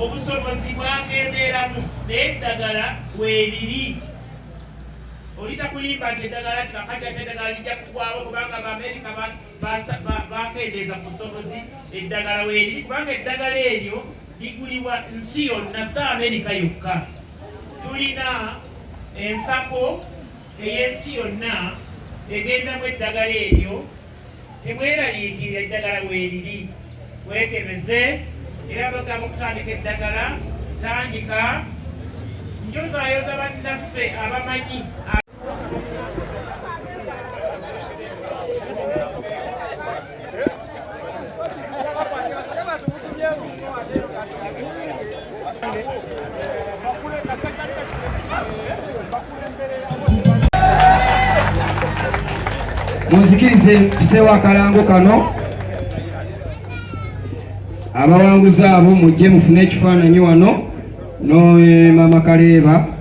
obusobozi bwakendeeramu naye eddagala weeriri. Olitakulimba nti eddagala kakati ate eddagala lijja kugwawo kubanga Abamerika bakendeeza ku busobozi. Eddagala weeriri kubanga eddagala eryo ligulibwa nsi yonna si Amerika yokka. Tulina ensako ey'ensi yonna egendamu eddagala eryo. Temweraliikirira eddagala weeriri, weekebeze era bagamba okutandika eddagala tandika njozaayoza bannaffe abamanyi. Munzikirize mpiseewo akalango kano. Abawanguzi abo mujje mufune ekifaananyi wano no Mama Kaleeba.